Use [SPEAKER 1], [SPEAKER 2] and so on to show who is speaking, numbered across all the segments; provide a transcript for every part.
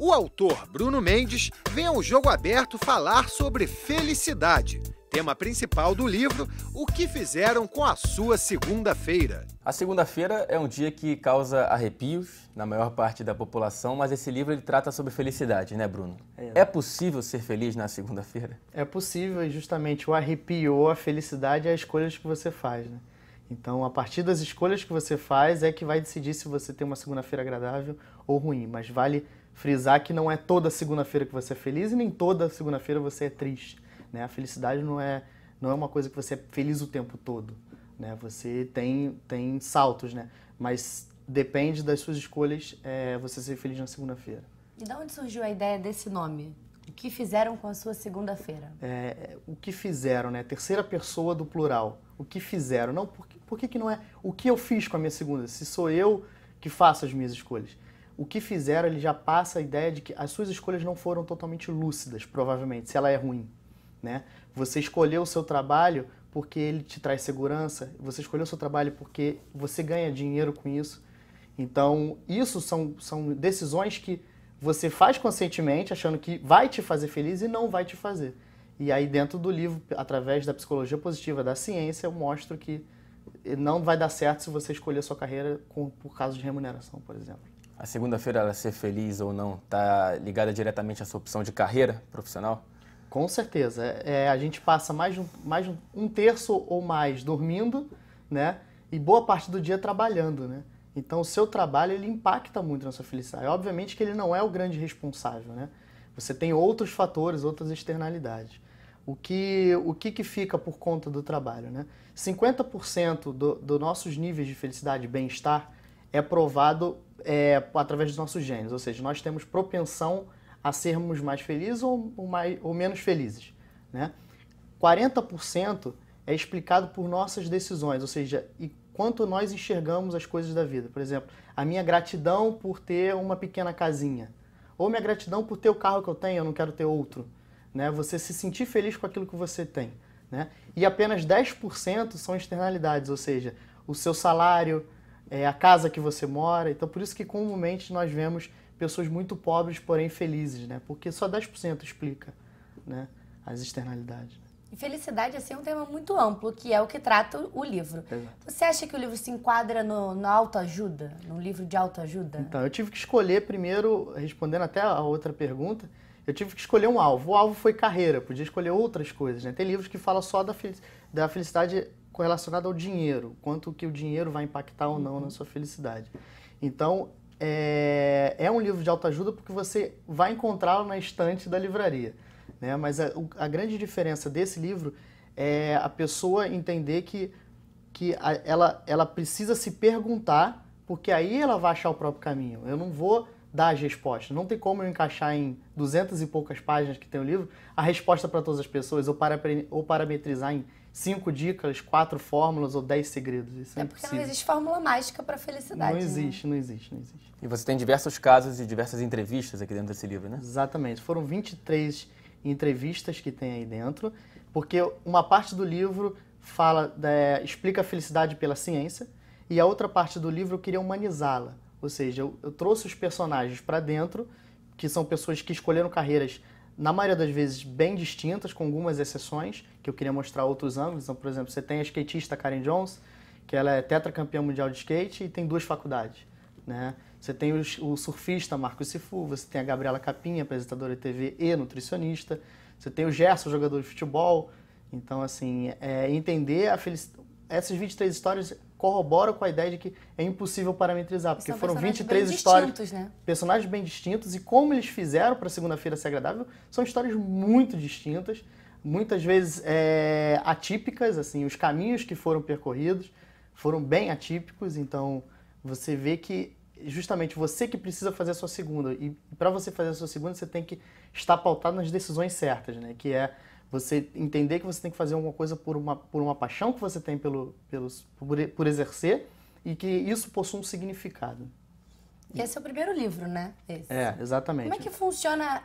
[SPEAKER 1] O autor Bruno Mendes vem ao Jogo Aberto falar sobre felicidade, tema principal do livro O que Fizeram com a Sua Segunda-feira.
[SPEAKER 2] A segunda-feira é um dia que causa arrepios na maior parte da população, mas esse livro ele trata sobre felicidade, né, Bruno? É possível ser feliz na segunda-feira?
[SPEAKER 3] É possível, e justamente o arrepio ou a felicidade é as escolhas que você faz, né? Então, a partir das escolhas que você faz é que vai decidir se você tem uma segunda-feira agradável ou ruim, mas vale frisar que não é toda segunda-feira que você é feliz e nem toda segunda-feira você é triste, né? A felicidade não é uma coisa que você é feliz o tempo todo, né? Você tem saltos, né? Mas depende das suas escolhas você ser feliz na segunda-feira.
[SPEAKER 4] E de onde surgiu a ideia desse nome? O que fizeram com a sua segunda-feira?
[SPEAKER 3] O que fizeram, né? Terceira pessoa do plural. O que fizeram? Não, por que não é o que eu fiz com a minha segunda? Se sou eu que faço as minhas escolhas. O que fizeram, ele já passa a ideia de que as suas escolhas não foram totalmente lúcidas, provavelmente, se ela é ruim, né? Você escolheu o seu trabalho porque ele te traz segurança, você escolheu o seu trabalho porque você ganha dinheiro com isso. Então, isso são decisões que você faz conscientemente, achando que vai te fazer feliz e não vai te fazer. E aí, dentro do livro, através da psicologia positiva, da ciência, eu mostro que não vai dar certo se você escolher a sua carreira por causa de remuneração, por exemplo.
[SPEAKER 2] A segunda-feira, ela ser feliz ou não, está ligada diretamente à sua opção de carreira profissional?
[SPEAKER 3] Com certeza. A gente passa mais de um terço ou mais dormindo, né? E boa parte do dia trabalhando, né? Então, o seu trabalho, ele impacta muito na sua felicidade. Obviamente que ele não é o grande responsável, né? Você tem outros fatores, outras externalidades. O que fica por conta do trabalho, né? 50% dos nossos níveis de felicidade e bem-estar é provado através dos nossos genes. Ou seja, nós temos propensão a sermos mais felizes ou menos felizes, né? 40% é explicado por nossas decisões, ou seja, e quanto nós enxergamos as coisas da vida. Por exemplo, a minha gratidão por ter uma pequena casinha, ou minha gratidão por ter o carro que eu tenho, eu não quero ter outro, né? Você se sentir feliz com aquilo que você tem, né? E apenas 10% são externalidades, ou seja, o seu salário, a casa que você mora. Então, por isso que comumente nós vemos pessoas muito pobres, porém felizes, né? Porque só 10% explica, né, as externalidades.
[SPEAKER 4] E felicidade, assim, é um tema muito amplo, que é o que trata o livro.
[SPEAKER 3] Exato.
[SPEAKER 4] Você acha que o livro se enquadra na autoajuda, num livro de autoajuda?
[SPEAKER 3] Então, eu tive que escolher primeiro, respondendo até a outra pergunta, eu tive que escolher um alvo. O alvo foi carreira, podia escolher outras coisas, né? Tem livros que falam só da felicidade correlacionada ao dinheiro, quanto que o dinheiro vai impactar ou não na sua felicidade. Então, é um livro de autoajuda porque você vai encontrá-lo na estante da livraria, né? Mas a grande diferença desse livro é a pessoa entender que ela precisa se perguntar, porque aí ela vai achar o próprio caminho. Eu não vou dar as respostas. Não tem como eu encaixar em 200 e poucas páginas que tem o livro a resposta para todas as pessoas, ou parametrizar em 5 dicas, 4 fórmulas ou 10 segredos. Isso é
[SPEAKER 4] porque
[SPEAKER 3] impossível.
[SPEAKER 4] não existe fórmula mágica para felicidade.
[SPEAKER 3] Não existe,
[SPEAKER 4] né?
[SPEAKER 3] não existe.
[SPEAKER 2] E você tem diversos casos e diversas entrevistas aqui dentro desse livro, né?
[SPEAKER 3] Exatamente. Foram 23 entrevistas que tem aí dentro, porque uma parte do livro explica a felicidade pela ciência e a outra parte do livro eu queria humanizá-la. Ou seja, eu trouxe os personagens para dentro, que são pessoas que escolheram carreiras, na maioria das vezes, bem distintas, com algumas exceções, que eu queria mostrar outros ângulos. Então, por exemplo, você tem a skatista Karen Jones, que ela é tetracampeã mundial de skate e tem 2 faculdades, né? Você tem o surfista Marcos Cifu, você tem a Gabriela Capinha, apresentadora de TV e nutricionista, você tem o Gerson, jogador de futebol. Então, assim, entender essas 23 histórias corroboram com a ideia de que é impossível parametrizar, porque foram 23 histórias,
[SPEAKER 4] né?
[SPEAKER 3] Personagens bem distintos, e como eles fizeram para segunda-feira ser agradável, são histórias muito distintas, muitas vezes atípicas, assim, os caminhos que foram percorridos foram bem atípicos. Então você vê que justamente você que precisa fazer a sua segunda, e para você fazer a sua segunda você tem que estar pautado nas decisões certas, né? Que é você entender que você tem que fazer alguma coisa por uma paixão que você tem por exercer, e que isso possui um significado.
[SPEAKER 4] E esse é o primeiro livro, né? Esse.
[SPEAKER 3] Exatamente.
[SPEAKER 4] Como é que funciona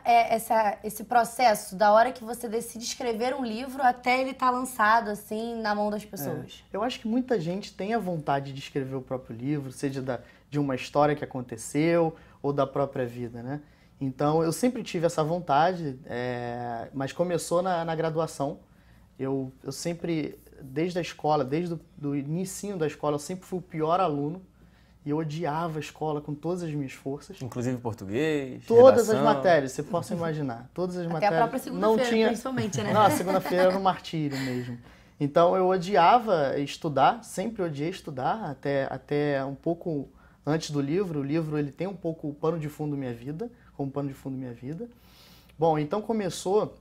[SPEAKER 4] esse processo da hora que você decide escrever um livro até ele estar lançado, assim, na mão das pessoas?
[SPEAKER 3] Eu acho que muita gente tem a vontade de escrever o próprio livro, seja de uma história que aconteceu ou da própria vida, né? Então, eu sempre tive essa vontade, mas começou na graduação. Eu sempre, desde a escola, desde o inicinho da escola, eu sempre fui o pior aluno. E eu odiava a escola com todas as minhas forças.
[SPEAKER 2] Inclusive português,
[SPEAKER 3] todas
[SPEAKER 2] redação.
[SPEAKER 3] as matérias, você possa imaginar. Todas as
[SPEAKER 4] Até
[SPEAKER 3] matérias.
[SPEAKER 4] a própria segunda-feira, principalmente, né?
[SPEAKER 3] Não, a segunda-feira era um martírio mesmo. Então, eu odiava estudar, sempre odiei estudar, até um pouco antes do livro. O livro ele tem um pouco o pano de fundo da minha vida, como pano de fundo da minha vida. Bom, então começou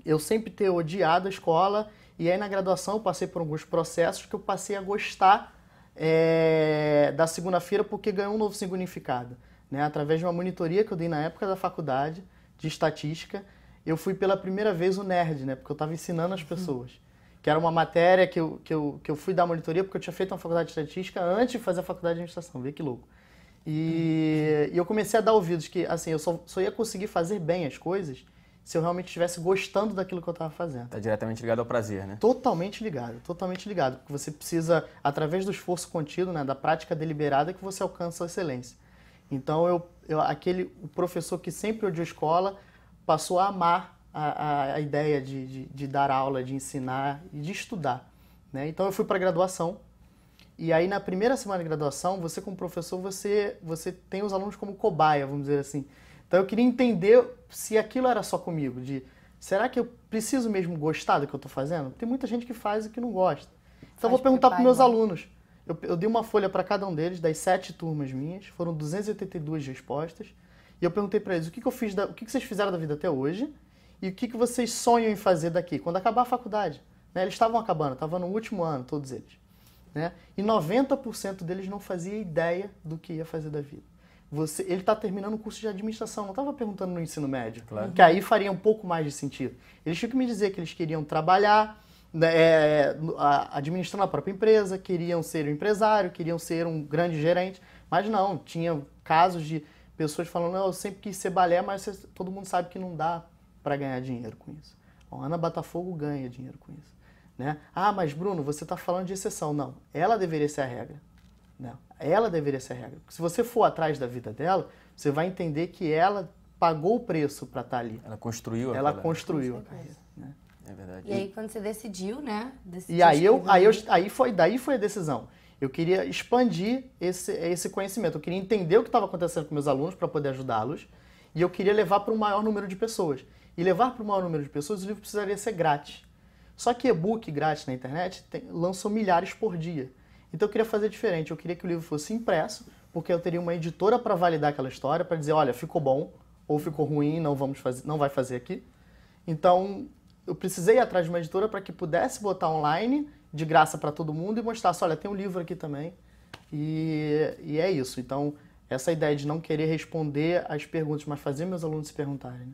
[SPEAKER 3] eu sempre ter odiado a escola, e aí na graduação eu passei por alguns processos que eu passei a gostar da segunda-feira porque ganhou um novo significado. Né? Através de uma monitoria que eu dei na época da faculdade de estatística, eu fui pela primeira vez o nerd, né? Porque eu estava ensinando as pessoas. Que era uma matéria que eu fui dar monitoria porque eu tinha feito uma faculdade de estatística antes de fazer a faculdade de administração. Vê que louco. E eu comecei a dar ouvidos que assim, eu só ia conseguir fazer bem as coisas se eu realmente estivesse gostando daquilo que eu estava fazendo.
[SPEAKER 2] Está diretamente ligado ao prazer, né?
[SPEAKER 3] Totalmente ligado. Porque você precisa, através do esforço contínuo, né, da prática deliberada, que você alcança a excelência. Então, o professor que sempre odiou a escola passou a amar a ideia de dar aula, de ensinar e de estudar. Né? Então, eu fui para a graduação. E aí, na primeira semana de graduação, você como professor, você tem os alunos como cobaia, vamos dizer assim. Então, eu queria entender se aquilo era só comigo, será que eu preciso mesmo gostar do que eu estou fazendo? Tem muita gente que faz e que não gosta. Então, eu vou perguntar para os meus alunos. Eu dei uma folha para cada um deles, das 7 turmas minhas, foram 282 respostas, e eu perguntei para eles o que vocês fizeram da vida até hoje e o que vocês sonham em fazer daqui, quando acabar a faculdade. Né? Eles estavam acabando, estavam no último ano, todos eles. Né? E 90% deles não fazia ideia do que ia fazer da vida. Ele está terminando o curso de administração, não estava perguntando no ensino médio, claro. Que aí faria um pouco mais de sentido. Eles tinham que me dizer que eles queriam trabalhar, administrando a própria empresa, queriam ser um empresário, queriam ser um grande gerente, mas não, tinha casos de pessoas falando, eu sempre quis ser balé, mas todo mundo sabe que não dá para ganhar dinheiro com isso. A Ana Botafogo ganha dinheiro com isso. Né? Ah, mas Bruno, você está falando de exceção. Não, ela deveria ser a regra. Não, ela deveria ser a regra. Porque se você for atrás da vida dela, você vai entender que ela pagou o preço para estar ali.
[SPEAKER 2] Ela construiu
[SPEAKER 3] a carreira. Né?
[SPEAKER 2] É verdade.
[SPEAKER 4] E aí quando você decidiu, né?
[SPEAKER 3] Daí foi a decisão. Eu queria expandir esse conhecimento. Eu queria entender o que estava acontecendo com meus alunos para poder ajudá-los. E eu queria levar para um maior número de pessoas. E levar para um maior número de pessoas, o livro precisaria ser grátis. Só que e-book grátis na internet lançam milhares por dia. Então eu queria fazer diferente. Eu queria que o livro fosse impresso, porque eu teria uma editora para validar aquela história, para dizer, olha, ficou bom ou ficou ruim, não vai fazer aqui. Então eu precisei ir atrás de uma editora para que pudesse botar online de graça para todo mundo e mostrasse, olha, tem um livro aqui também. E é isso. Então essa ideia de não querer responder as perguntas, mas fazer meus alunos se perguntarem.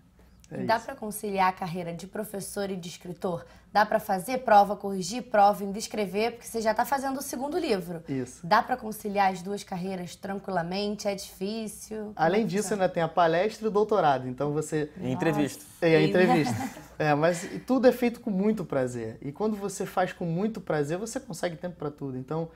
[SPEAKER 3] Né?
[SPEAKER 4] Dá para conciliar a carreira de professor e de escritor? Dá para fazer prova, corrigir prova, ainda escrever, porque você já está fazendo o segundo livro.
[SPEAKER 3] Isso.
[SPEAKER 4] Dá para conciliar as duas carreiras tranquilamente? É difícil?
[SPEAKER 3] Além disso, ainda tem a palestra e o doutorado. Então você...
[SPEAKER 2] E entrevista.
[SPEAKER 3] A entrevista. Mas tudo é feito com muito prazer. E quando você faz com muito prazer, você consegue tempo para tudo. Então,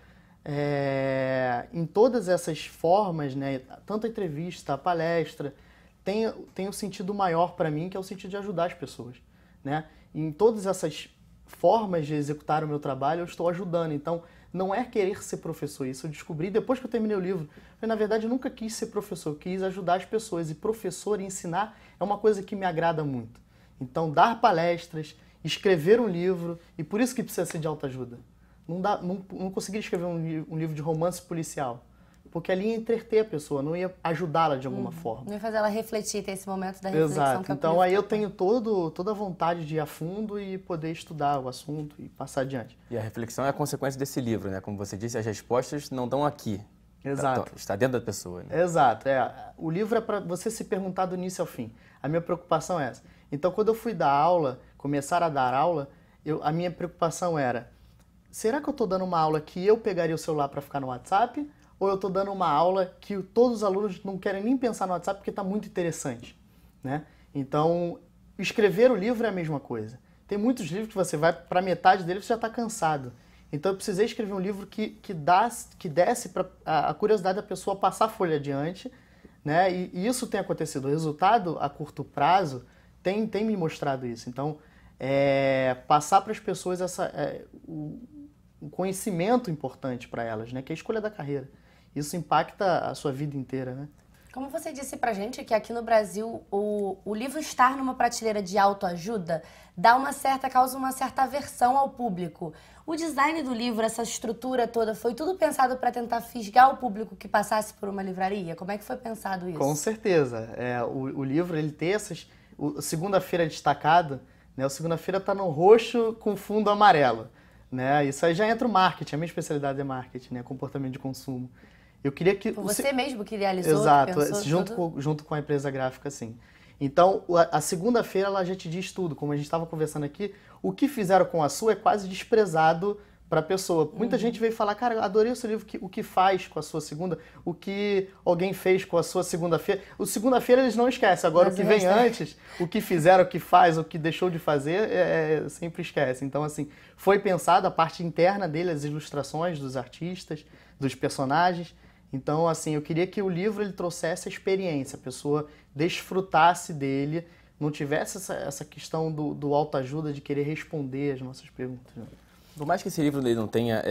[SPEAKER 3] em todas essas formas, né, tanto a entrevista, a palestra, tem um sentido maior para mim, que é o sentido de ajudar as pessoas. Né? E em todas essas formas de executar o meu trabalho, eu estou ajudando. Então, não é querer ser professor. Isso eu descobri depois que eu terminei o livro. Eu, na verdade, nunca quis ser professor, eu quis ajudar as pessoas. E professor e ensinar é uma coisa que me agrada muito. Então, dar palestras, escrever um livro, e por isso que precisa ser de autoajuda. Não consegui escrever um livro de romance policial. Porque ali ia entreter a pessoa, não ia ajudá-la de alguma forma.
[SPEAKER 4] Não ia fazer ela refletir, ter esse momento da reflexão.
[SPEAKER 3] Exato. Então aí eu tenho toda a vontade de ir a fundo e poder estudar o assunto e passar adiante.
[SPEAKER 2] E a reflexão é a consequência desse livro, né? Como você disse, as respostas não estão aqui.
[SPEAKER 3] Exato.
[SPEAKER 2] Está dentro da pessoa. Né?
[SPEAKER 3] Exato. O livro é para você se perguntar do início ao fim. A minha preocupação é essa. Então quando eu fui dar aula, começar a dar aula, a minha preocupação era, será que eu estou dando uma aula que eu pegaria o celular para ficar no WhatsApp? Ou eu estou dando uma aula que todos os alunos não querem nem pensar no WhatsApp porque está muito interessante. Né? Então, escrever o livro é a mesma coisa. Tem muitos livros que você vai para metade dele e você já está cansado. Então, eu precisei escrever um livro que desse para a curiosidade da pessoa passar a folha adiante, né? E isso tem acontecido. O resultado a curto prazo tem me mostrado isso. Então, passar para as pessoas um conhecimento importante para elas, né? Que é a escolha da carreira. Isso impacta a sua vida inteira, né?
[SPEAKER 4] Como você disse pra gente que aqui no Brasil o livro estar numa prateleira de autoajuda causa uma certa aversão ao público. O design do livro, essa estrutura toda, foi tudo pensado para tentar fisgar o público que passasse por uma livraria? Como é que foi pensado isso?
[SPEAKER 3] Com certeza. O livro, ele tem o segunda-feira destacado, né? O segunda-feira tá no roxo com fundo amarelo, né? Isso aí já entra o marketing. A minha especialidade é marketing, né? Comportamento de consumo. Eu queria que...
[SPEAKER 4] Você mesmo que idealizou,
[SPEAKER 3] Exato,
[SPEAKER 4] que pensou
[SPEAKER 3] junto com a empresa gráfica, sim. Então, a segunda-feira ela já te diz tudo, como a gente estava conversando aqui, o que fizeram com a sua é quase desprezado para a pessoa. Muita gente veio falar, cara, adorei o seu livro, o que faz com a sua segunda, o que alguém fez com a sua segunda-feira. O segunda-feira eles não esquecem, agora o que vem antes, o que fizeram, o que faz, o que deixou de fazer, sempre esquece. Então, assim, foi pensado a parte interna dele, as ilustrações dos artistas, dos personagens. Então, assim, eu queria que o livro ele trouxesse a experiência, a pessoa desfrutasse dele, não tivesse essa questão do autoajuda de querer responder as nossas perguntas. Né?
[SPEAKER 2] Por mais que esse livro dele não tenha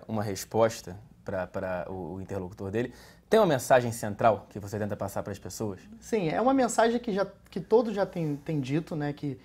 [SPEAKER 2] uma resposta para o interlocutor dele, tem uma mensagem central que você tenta passar para as pessoas?
[SPEAKER 3] Sim, é uma mensagem que todos já têm dito, né? Que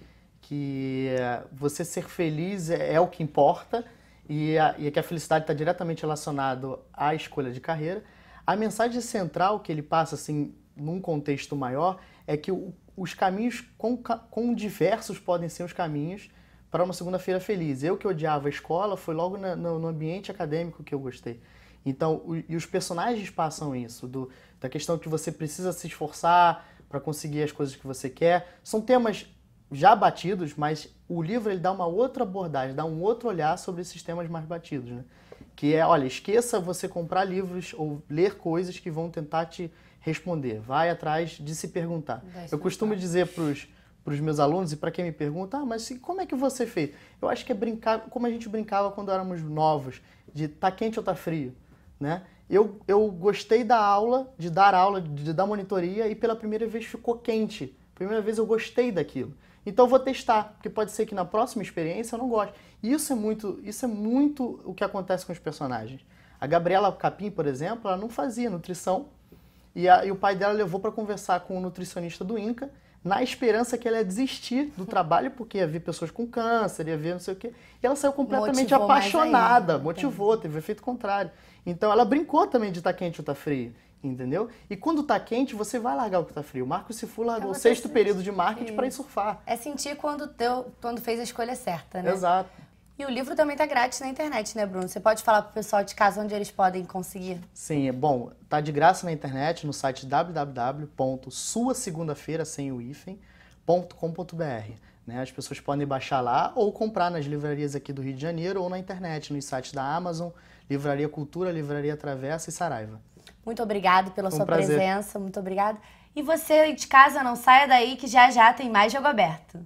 [SPEAKER 3] você ser feliz é o que importa e que a felicidade está diretamente relacionada à escolha de carreira. A mensagem central que ele passa, assim, num contexto maior, é que os caminhos, quão diversos podem ser os caminhos para uma segunda-feira feliz. Eu que odiava a escola, foi logo no ambiente acadêmico que eu gostei. Então, e os personagens passam isso, da questão que você precisa se esforçar para conseguir as coisas que você quer. São temas já batidos, mas o livro ele dá uma outra abordagem, dá um outro olhar sobre esses temas mais batidos, né? Que olha, esqueça você comprar livros ou ler coisas que vão tentar te responder. Vai atrás de se perguntar. Eu costumo dizer para os meus alunos e para quem me pergunta, mas como é que você fez? Eu acho que é brincar, como a gente brincava quando éramos novos, de tá quente ou tá frio, né? Eu gostei da aula, de dar monitoria e pela primeira vez ficou quente. Primeira vez eu gostei daquilo. Então eu vou testar, porque pode ser que na próxima experiência eu não goste. E isso é muito o que acontece com os personagens. A Gabriela Capim, por exemplo, ela não fazia nutrição e o pai dela levou para conversar com o nutricionista do INCA, na esperança que ela ia desistir do trabalho, porque ia ver pessoas com câncer, ia ver não sei o quê. E ela saiu completamente apaixonada, motivou, teve o efeito contrário. Então ela brincou também de estar quente ou estar frio. Entendeu? E quando tá quente, você vai largar o que tá frio. O Marco Cifu largou o 6º período de marketing para ir surfar.
[SPEAKER 4] É sentir quando fez a escolha certa, né?
[SPEAKER 3] Exato.
[SPEAKER 4] E o livro também tá grátis na internet, né, Bruno? Você pode falar pro pessoal de casa onde eles podem conseguir?
[SPEAKER 3] Sim, bom, tá de graça na internet no site www.suasegundafeira, sem o hífen.com.br. Né? As pessoas podem baixar lá ou comprar nas livrarias aqui do Rio de Janeiro ou na internet, nos sites da Amazon, Livraria Cultura, Livraria Travessa e Saraiva.
[SPEAKER 4] Muito obrigado pela sua presença, muito obrigada. E você de casa, não saia daí que já tem mais Jogo Aberto.